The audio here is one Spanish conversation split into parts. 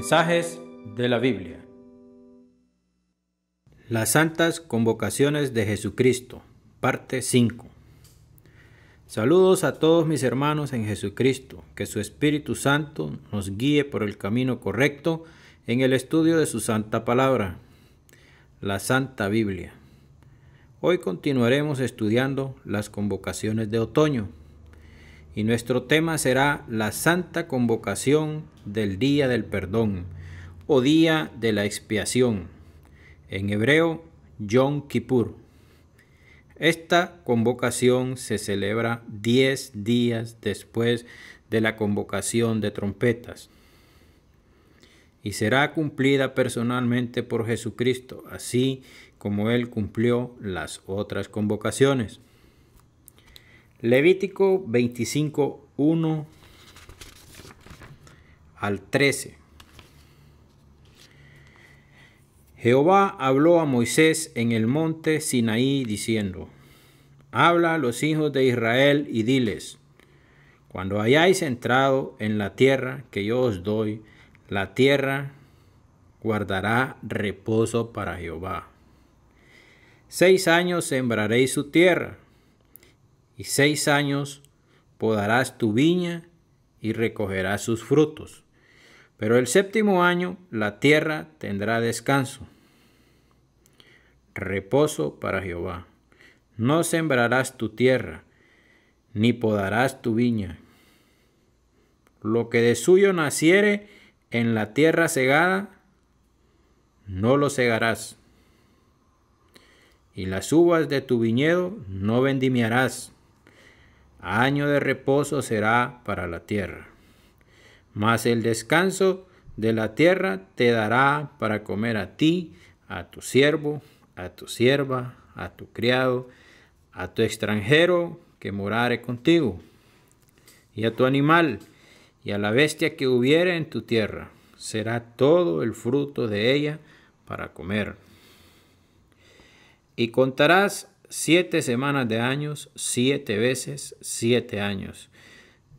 Mensajes de la Biblia. Las Santas Convocaciones de Jesucristo, parte 5. Saludos a todos mis hermanos en Jesucristo, que su Espíritu Santo nos guíe por el camino correcto en el estudio de su Santa Palabra, la Santa Biblia. Hoy continuaremos estudiando las convocaciones de otoño y nuestro tema será la Santa Convocación del Día del Perdón o Día de la Expiación, en hebreo Yom Kippur. Esta convocación se celebra 10 días después de la convocación de trompetas y será cumplida personalmente por Jesucristo, así como Él cumplió las otras convocaciones. Levítico 25, 1 al 13. Jehová habló a Moisés en el monte Sinaí diciendo: Habla a los hijos de Israel y diles: Cuando hayáis entrado en la tierra que yo os doy, la tierra guardará reposo para Jehová. 6 años sembraréis su tierra, y 6 años podarás tu viña y recogerás sus frutos. Pero el 7º año la tierra tendrá descanso, reposo para Jehová. No sembrarás tu tierra, ni podarás tu viña. Lo que de suyo naciere en la tierra segada, no lo segarás. Y las uvas de tu viñedo no vendimiarás. Año de reposo será para la tierra. Mas el descanso de la tierra te dará para comer a ti, a tu siervo, a tu sierva, a tu criado, a tu extranjero que morare contigo, y a tu animal, y a la bestia que hubiere en tu tierra. Será todo el fruto de ella para comer. Y contarás 7 semanas de años, 7 veces 7 años,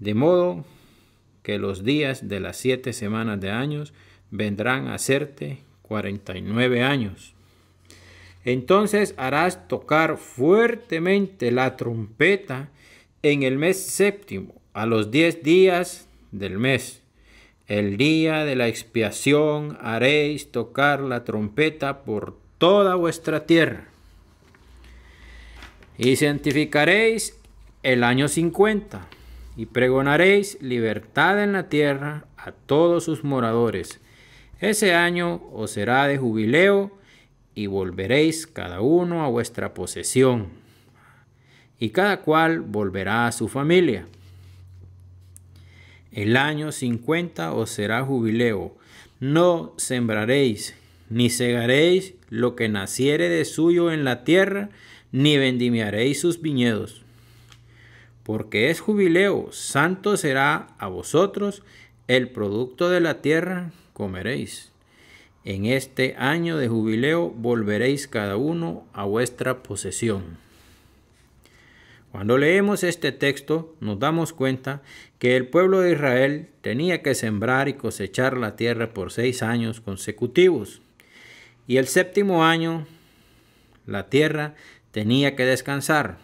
de modo que los días de las 7 semanas de años vendrán a serte 49 años. Entonces harás tocar fuertemente la trompeta en el mes 7º, a los 10 días del mes. El día de la expiación haréis tocar la trompeta por toda vuestra tierra. Y santificaréis el año 50, y pregonaréis libertad en la tierra a todos sus moradores. Ese año os será de jubileo, y volveréis cada uno a vuestra posesión, y cada cual volverá a su familia. El año 50 os será jubileo. No sembraréis, ni segaréis lo que naciere de suyo en la tierra, ni vendimiaréis sus viñedos. Porque es jubileo, santo será a vosotros, el producto de la tierra comeréis. En este año de jubileo volveréis cada uno a vuestra posesión. Cuando leemos este texto nos damos cuenta que el pueblo de Israel tenía que sembrar y cosechar la tierra por 6 años consecutivos. Y el 7º año la tierra tenía que descansar.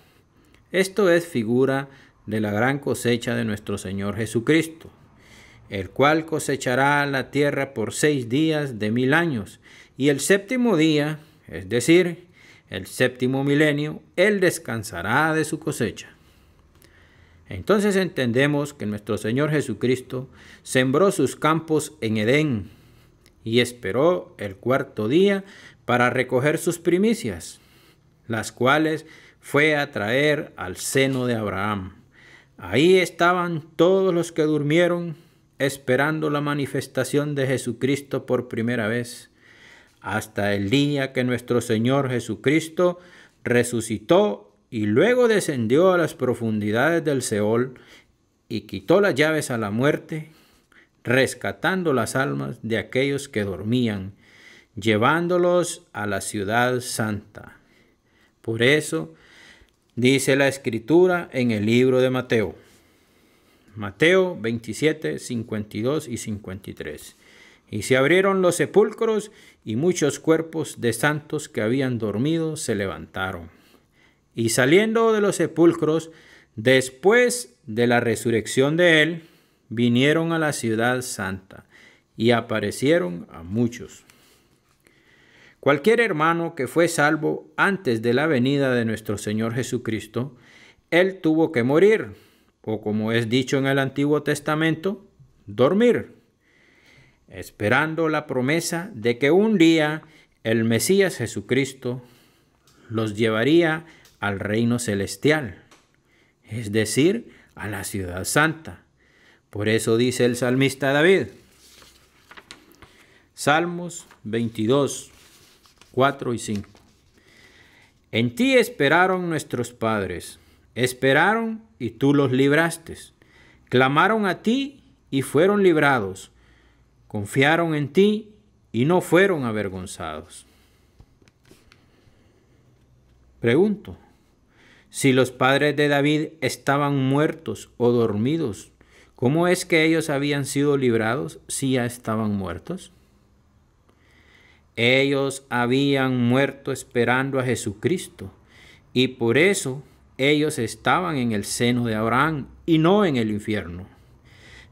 Esto es figura de la gran cosecha de nuestro Señor Jesucristo, el cual cosechará la tierra por 6 días de 1000 años, y el 7º día, es decir, el 7º milenio, Él descansará de su cosecha. Entonces entendemos que nuestro Señor Jesucristo sembró sus campos en Edén y esperó el 4º día para recoger sus primicias, las cuales fue a traer al seno de Abraham. Ahí estaban todos los que durmieron esperando la manifestación de Jesucristo por primera vez, hasta el día que nuestro Señor Jesucristo resucitó y luego descendió a las profundidades del Seol y quitó las llaves a la muerte, rescatando las almas de aquellos que dormían, llevándolos a la ciudad santa. Por eso dice la Escritura en el libro de Mateo 27, 52 y 53. Y se abrieron los sepulcros, y muchos cuerpos de santos que habían dormido se levantaron. Y saliendo de los sepulcros, después de la resurrección de él, vinieron a la ciudad santa, y aparecieron a muchos. Cualquier hermano que fue salvo antes de la venida de nuestro Señor Jesucristo, él tuvo que morir, o como es dicho en el Antiguo Testamento, dormir, esperando la promesa de que un día el Mesías Jesucristo los llevaría al reino celestial, es decir, a la ciudad santa. Por eso dice el salmista David, Salmos 22, 4 y 5. En ti esperaron nuestros padres, esperaron y tú los libraste. Clamaron a ti y fueron librados. Confiaron en ti y no fueron avergonzados. Pregunto, si los padres de David estaban muertos o dormidos, ¿cómo es que ellos habían sido librados si ya estaban muertos? Ellos habían muerto esperando a Jesucristo y por eso ellos estaban en el seno de Abraham y no en el infierno.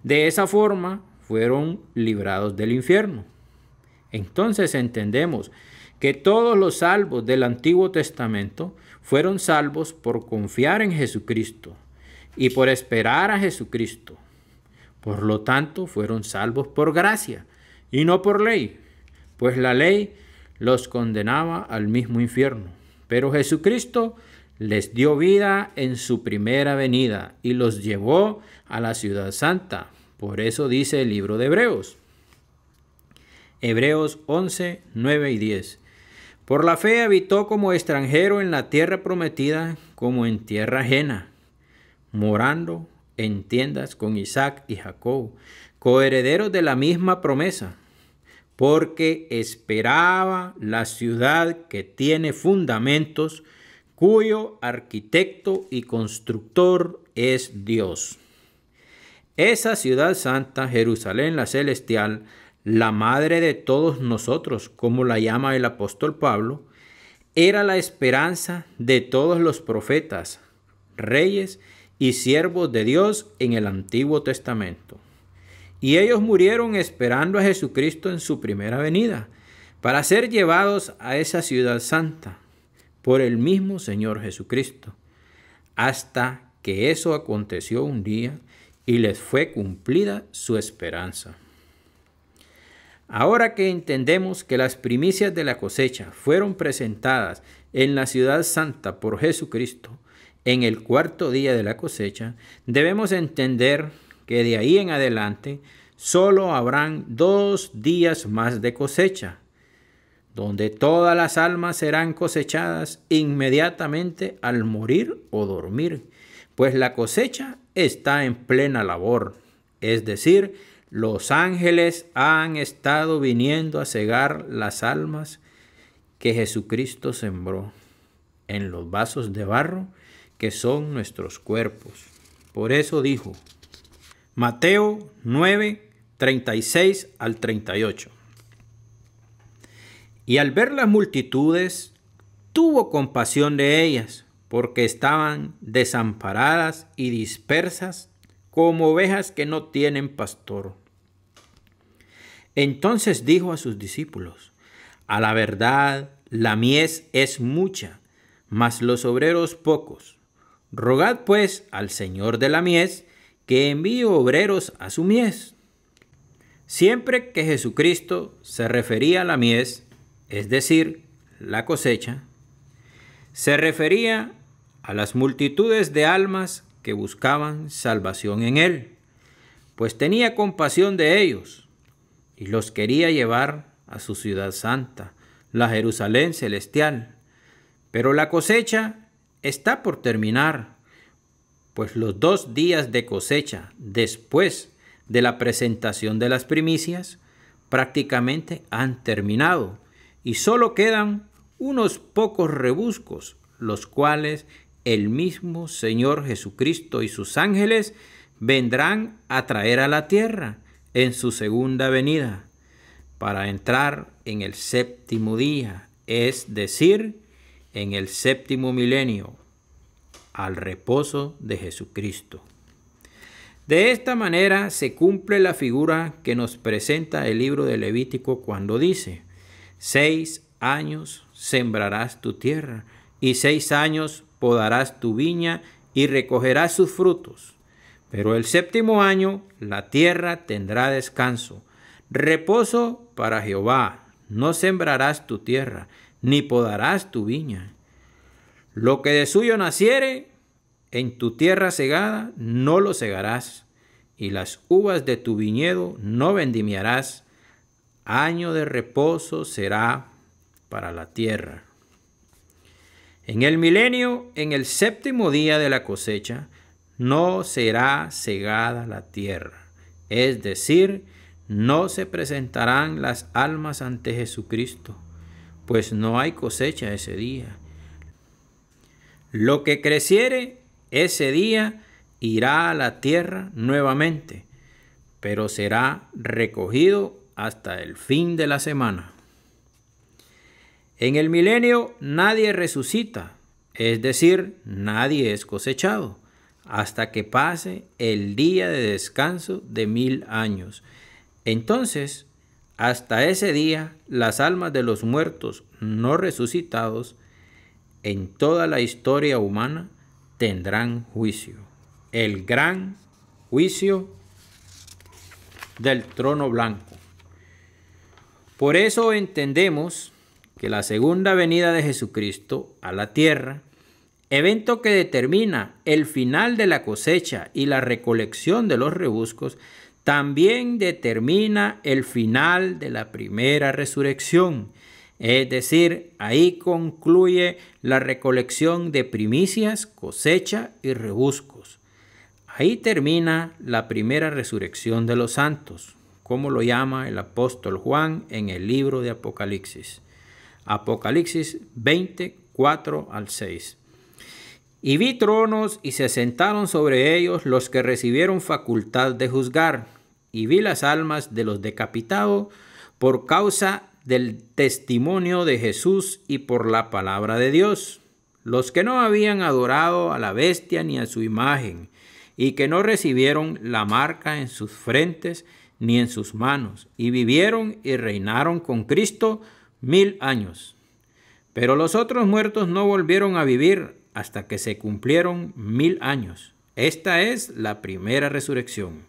De esa forma fueron librados del infierno. Entonces entendemos que todos los salvos del Antiguo Testamento fueron salvos por confiar en Jesucristo y por esperar a Jesucristo. Por lo tanto, fueron salvos por gracia y no por ley, pues la ley los condenaba al mismo infierno. Pero Jesucristo les dio vida en su primera venida y los llevó a la ciudad santa. Por eso dice el libro de Hebreos. Hebreos 11, 9 y 10. Por la fe habitó como extranjero en la tierra prometida, como en tierra ajena, morando en tiendas con Isaac y Jacob, coherederos de la misma promesa, porque esperaba la ciudad que tiene fundamentos, cuyo arquitecto y constructor es Dios. Esa ciudad santa, Jerusalén la celestial, la madre de todos nosotros, como la llama el apóstol Pablo, era la esperanza de todos los profetas, reyes y siervos de Dios en el Antiguo Testamento. Y ellos murieron esperando a Jesucristo en su primera venida, para ser llevados a esa ciudad santa por el mismo Señor Jesucristo, hasta que eso aconteció un día y les fue cumplida su esperanza. Ahora que entendemos que las primicias de la cosecha fueron presentadas en la ciudad santa por Jesucristo en el cuarto día de la cosecha, debemos entender que de ahí en adelante solo habrán 2 días más de cosecha, donde todas las almas serán cosechadas inmediatamente al morir o dormir, pues la cosecha está en plena labor, es decir, los ángeles han estado viniendo a cegar las almas que Jesucristo sembró en los vasos de barro que son nuestros cuerpos. Por eso dijo, Mateo 9, 36 al 38. Y al ver las multitudes, tuvo compasión de ellas, porque estaban desamparadas y dispersas como ovejas que no tienen pastor. Entonces dijo a sus discípulos, a la verdad, la mies es mucha, mas los obreros pocos. Rogad pues al Señor de la mies que envíe obreros a su mies. Siempre que Jesucristo se refería a la mies, es decir, la cosecha, se refería a las multitudes de almas que buscaban salvación en Él, pues tenía compasión de ellos y los quería llevar a su ciudad santa, la Jerusalén celestial. Pero la cosecha está por terminar, pues los 2 días de cosecha después de la presentación de las primicias prácticamente han terminado y solo quedan unos pocos rebuscos, los cuales el mismo Señor Jesucristo y sus ángeles vendrán a traer a la tierra en su segunda venida. para entrar en el séptimo día, es decir, en el séptimo milenio, al reposo de Jesucristo. De esta manera se cumple la figura que nos presenta el libro de Levítico cuando dice: 6 años sembrarás tu tierra, y 6 años podarás tu viña y recogerás sus frutos. Pero el séptimo año la tierra tendrá descanso, reposo para Jehová. No sembrarás tu tierra, ni podarás tu viña. Lo que de suyo naciere en tu tierra segada, no lo segarás, y las uvas de tu viñedo no vendimiarás. Año de reposo será para la tierra. En el milenio, en el séptimo día de la cosecha, no será segada la tierra, es decir, no se presentarán las almas ante Jesucristo, pues no hay cosecha ese día. Lo que creciere ese día irá a la tierra nuevamente, pero será recogido hasta el fin de la semana. En el milenio nadie resucita, es decir, nadie es cosechado, hasta que pase el día de descanso de 1000 años. Entonces, hasta ese día, las almas de los muertos no resucitados en toda la historia humana tendrán juicio, el gran juicio del trono blanco. Por eso entendemos que la segunda venida de Jesucristo a la tierra, evento que determina el final de la cosecha y la recolección de los rebuscos, también determina el final de la primera resurrección. Es decir, ahí concluye la recolección de primicias, cosecha y rebuscos. Ahí termina la primera resurrección de los santos, como lo llama el apóstol Juan en el libro de Apocalipsis. Apocalipsis 20, 4 al 6. Y vi tronos y se sentaron sobre ellos los que recibieron facultad de juzgar, y vi las almas de los decapitados por causa del testimonio de Jesús y por la palabra de Dios, los que no habían adorado a la bestia ni a su imagen, y que no recibieron la marca en sus frentes ni en sus manos, y vivieron y reinaron con Cristo 1000 años. Pero los otros muertos no volvieron a vivir hasta que se cumplieron 1000 años. Esta es la primera resurrección.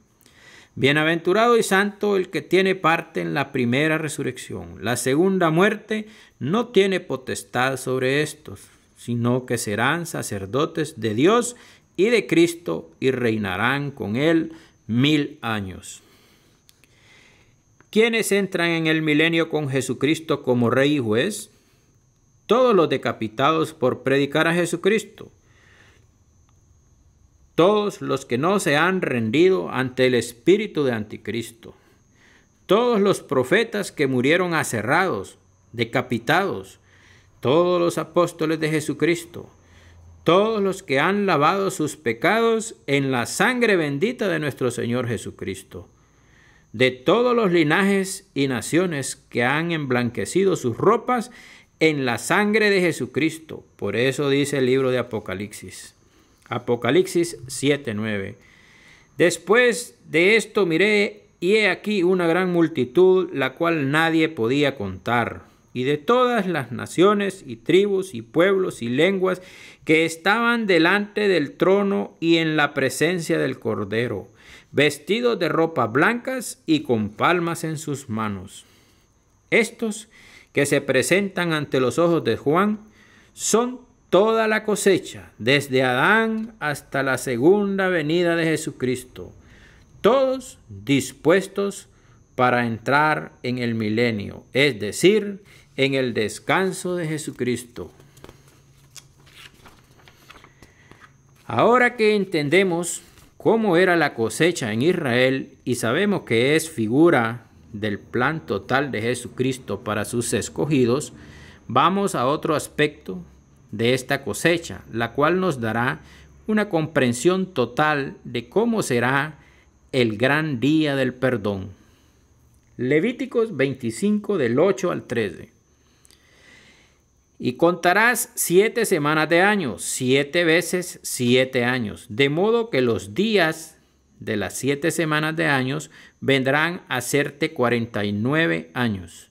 Bienaventurado y santo el que tiene parte en la primera resurrección. La segunda muerte no tiene potestad sobre estos, sino que serán sacerdotes de Dios y de Cristo y reinarán con él 1000 años. ¿Quiénes entran en el milenio con Jesucristo como Rey y Juez? Todos los decapitados por predicar a Jesucristo. Todos los que no se han rendido ante el espíritu de anticristo. Todos los profetas que murieron aserrados, decapitados. Todos los apóstoles de Jesucristo. Todos los que han lavado sus pecados en la sangre bendita de nuestro Señor Jesucristo. De todos los linajes y naciones que han emblanquecido sus ropas en la sangre de Jesucristo. Por eso dice el libro de Apocalipsis. Apocalipsis 7:9. Después de esto miré, y he aquí una gran multitud, la cual nadie podía contar, y de todas las naciones y tribus y pueblos y lenguas que estaban delante del trono y en la presencia del Cordero, vestidos de ropas blancas y con palmas en sus manos. Estos que se presentan ante los ojos de Juan son toda la cosecha, desde Adán hasta la segunda venida de Jesucristo, todos dispuestos para entrar en el milenio, es decir, en el descanso de Jesucristo. Ahora que entendemos cómo era la cosecha en Israel y sabemos que es figura del plan total de Jesucristo para sus escogidos, vamos a otro aspecto de esta cosecha, la cual nos dará una comprensión total de cómo será el gran día del perdón. Levíticos 25 del 8 al 13. Y contarás 7 semanas de años, 7 veces 7 años, de modo que los días de las 7 semanas de años vendrán a serte 49 años.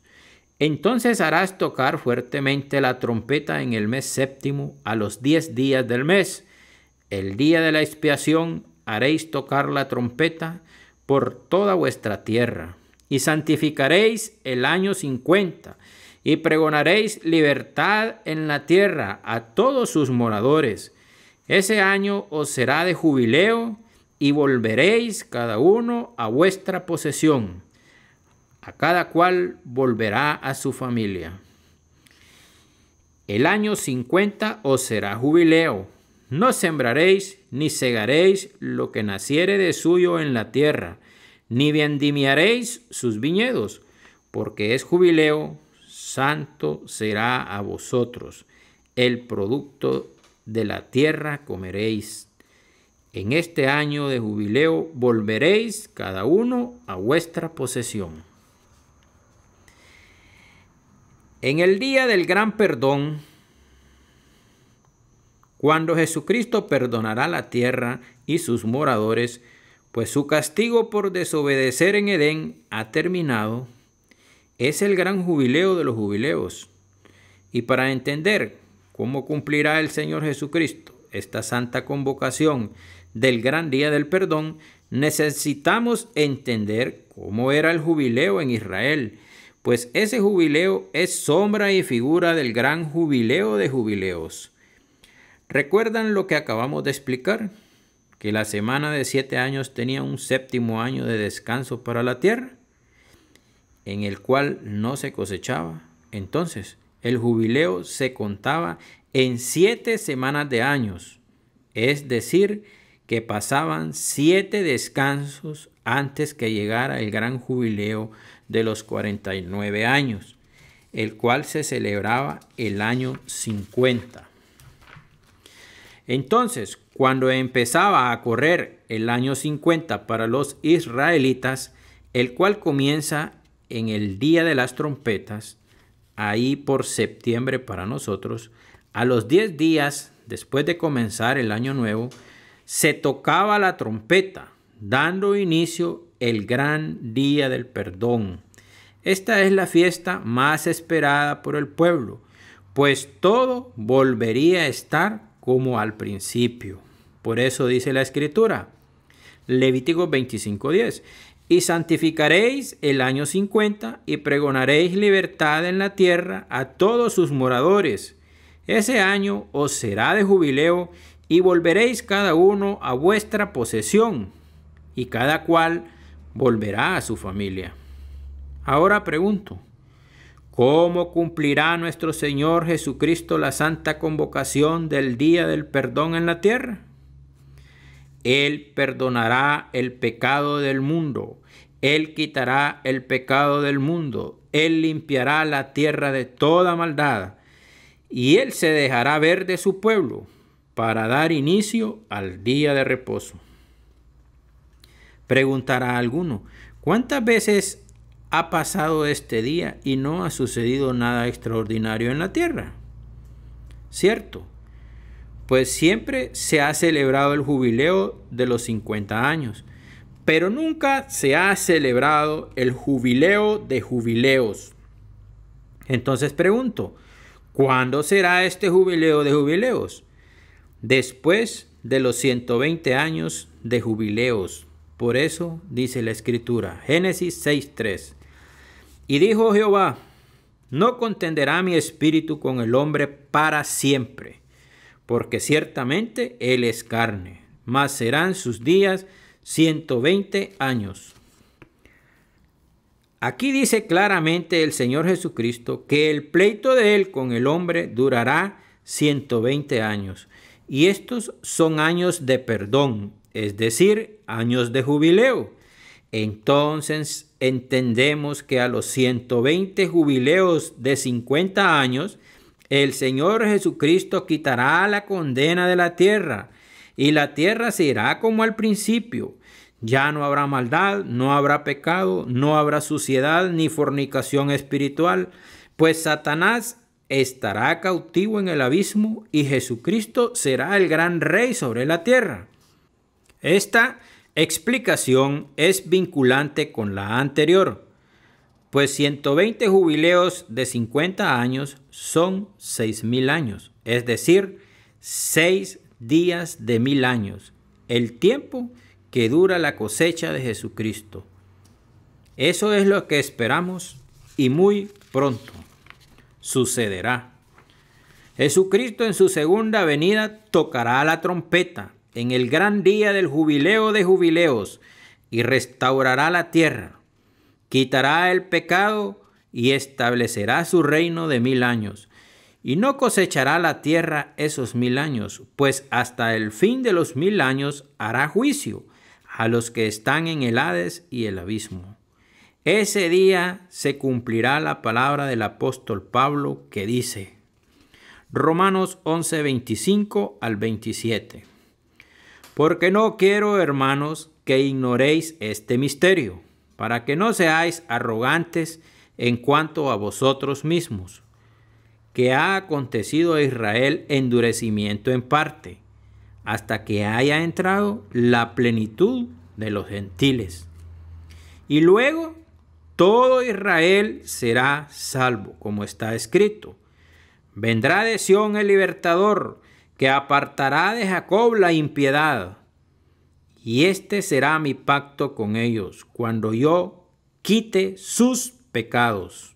Entonces harás tocar fuertemente la trompeta en el mes séptimo a los 10 días del mes. El día de la expiación haréis tocar la trompeta por toda vuestra tierra. Y santificaréis el año 50, y pregonaréis libertad en la tierra a todos sus moradores. Ese año os será de jubileo, y volveréis cada uno a vuestra posesión. A cada cual volverá a su familia. El año 50 os será jubileo. No sembraréis ni segaréis lo que naciere de suyo en la tierra, ni vendimiaréis sus viñedos, porque es jubileo, santo será a vosotros. El producto de la tierra comeréis. En este año de jubileo volveréis cada uno a vuestra posesión. En el día del gran perdón, cuando Jesucristo perdonará la tierra y sus moradores, pues su castigo por desobedecer en Edén ha terminado, es el gran jubileo de los jubileos. Y para entender cómo cumplirá el Señor Jesucristo esta santa convocación del gran día del perdón, necesitamos entender cómo era el jubileo en Israel, pues ese jubileo es sombra y figura del gran jubileo de jubileos. ¿Recuerdan lo que acabamos de explicar? Que la semana de 7 años tenía un séptimo año de descanso para la tierra, en el cual no se cosechaba. Entonces, el jubileo se contaba en 7 semanas de años, es decir, que pasaban 7 descansos antes que llegara el gran jubileo de los 49 años, el cual se celebraba el año 50. Entonces, cuando empezaba a correr el año 50 para los israelitas, el cual comienza en el día de las trompetas, ahí por septiembre para nosotros, a los 10 días después de comenzar el año nuevo, se tocaba la trompeta, dando inicio el gran día del perdón. Esta es la fiesta más esperada por el pueblo, pues todo volvería a estar como al principio. Por eso dice la Escritura, Levítico 25:10, y santificaréis el año 50 y pregonaréis libertad en la tierra a todos sus moradores. Ese año os será de jubileo y volveréis cada uno a vuestra posesión, y cada cual volverá a su familia. Ahora pregunto, ¿cómo cumplirá nuestro Señor Jesucristo la santa convocación del día del perdón en la tierra? Él perdonará el pecado del mundo. Él quitará el pecado del mundo. Él limpiará la tierra de toda maldad. Y Él se dejará ver de su pueblo para dar inicio al día de reposo. Preguntará alguno, ¿cuántas veces ha pasado este día y no ha sucedido nada extraordinario en la tierra? ¿Cierto? Pues siempre se ha celebrado el jubileo de los 50 años, pero nunca se ha celebrado el jubileo de jubileos. Entonces pregunto, ¿cuándo será este jubileo de jubileos? Después de los 120 años de jubileos. Por eso dice la Escritura, Génesis 6:3. Y dijo Jehová, no contenderá mi espíritu con el hombre para siempre, porque ciertamente él es carne, mas serán sus días 120 años. Aquí dice claramente el Señor Jesucristo que el pleito de él con el hombre durará 120 años. Y estos son años de perdón, es decir, años de jubileo. Entonces entendemos que a los 120 jubileos de 50 años, el Señor Jesucristo quitará la condena de la tierra, y la tierra será como al principio. Ya no habrá maldad, no habrá pecado, no habrá suciedad ni fornicación espiritual, pues Satanás estará cautivo en el abismo y Jesucristo será el gran rey sobre la tierra. Esta explicación es vinculante con la anterior, pues 120 jubileos de 50 años son 6.000 años, es decir, 6 días de 1.000 años, el tiempo que dura la cosecha de Jesucristo. Eso es lo que esperamos y muy pronto sucederá. Jesucristo en su segunda venida tocará la trompeta en el gran día del jubileo de jubileos y restaurará la tierra, quitará el pecado y establecerá su reino de 1.000 años. Y no cosechará la tierra esos 1.000 años, pues hasta el fin de los 1.000 años hará juicio a los que están en el Hades y el abismo. Ese día se cumplirá la palabra del apóstol Pablo que dice, Romanos 11, 25 al 27. Porque no quiero, hermanos, que ignoréis este misterio, para que no seáis arrogantes en cuanto a vosotros mismos, que ha acontecido a Israel endurecimiento en parte, hasta que haya entrado la plenitud de los gentiles. Y luego todo Israel será salvo, como está escrito. Vendrá de Sión el libertador, que apartará de Jacob la impiedad. Y este será mi pacto con ellos, cuando yo quite sus pecados.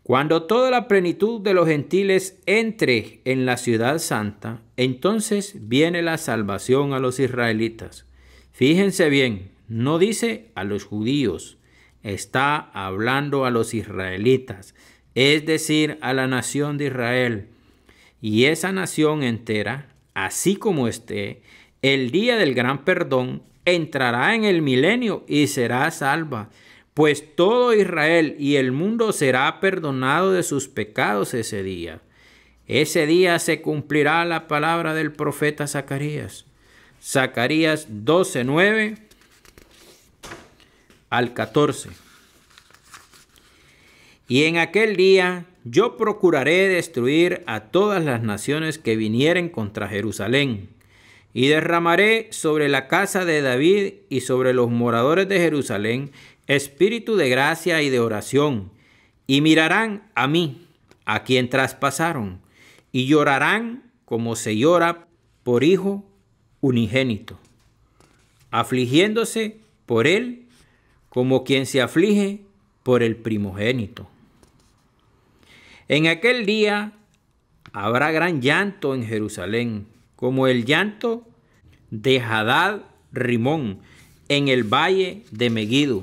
Cuando toda la plenitud de los gentiles entre en la ciudad santa, entonces viene la salvación a los israelitas. Fíjense bien, no dice a los judíos, está hablando a los israelitas, es decir, a la nación de Israel. Y esa nación entera, así como esté, el día del gran perdón, entrará en el milenio y será salva. Pues todo Israel y el mundo será perdonado de sus pecados ese día. Ese día se cumplirá la palabra del profeta Zacarías. Zacarías 12, 9 al 14. Y en aquel día yo procuraré destruir a todas las naciones que vinieren contra Jerusalén, y derramaré sobre la casa de David y sobre los moradores de Jerusalén espíritu de gracia y de oración, y mirarán a mí, a quien traspasaron, y llorarán como se llora por hijo unigénito, afligiéndose por él como quien se aflige por el primogénito. En aquel día habrá gran llanto en Jerusalén, como el llanto de Hadad Rimón en el valle de Megiddo.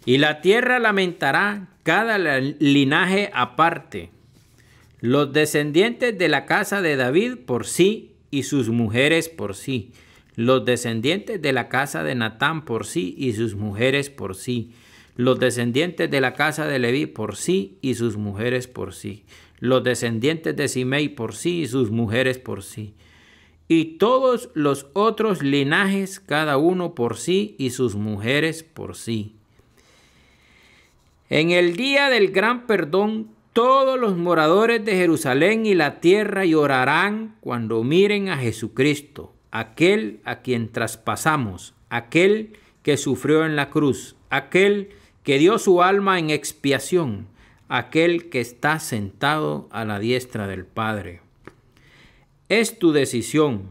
Y la tierra lamentará cada linaje aparte, los descendientes de la casa de David por sí y sus mujeres por sí, los descendientes de la casa de Natán por sí y sus mujeres por sí, los descendientes de la casa de Leví por sí y sus mujeres por sí, los descendientes de Simei por sí y sus mujeres por sí, y todos los otros linajes cada uno por sí y sus mujeres por sí. En el día del gran perdón, todos los moradores de Jerusalén y la tierra llorarán cuando miren a Jesucristo, aquel a quien traspasamos, aquel que sufrió en la cruz, aquel que dio su alma en expiación, aquel que está sentado a la diestra del Padre. Es tu decisión.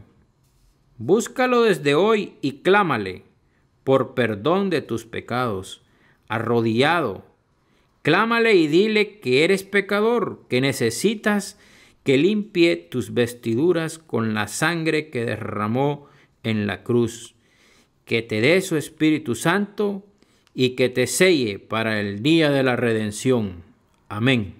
Búscalo desde hoy y clámale por perdón de tus pecados, arrodillado. Clámale y dile que eres pecador, que necesitas que limpie tus vestiduras con la sangre que derramó en la cruz, que te dé su Espíritu Santo y que te selle para el día de la redención. Amén.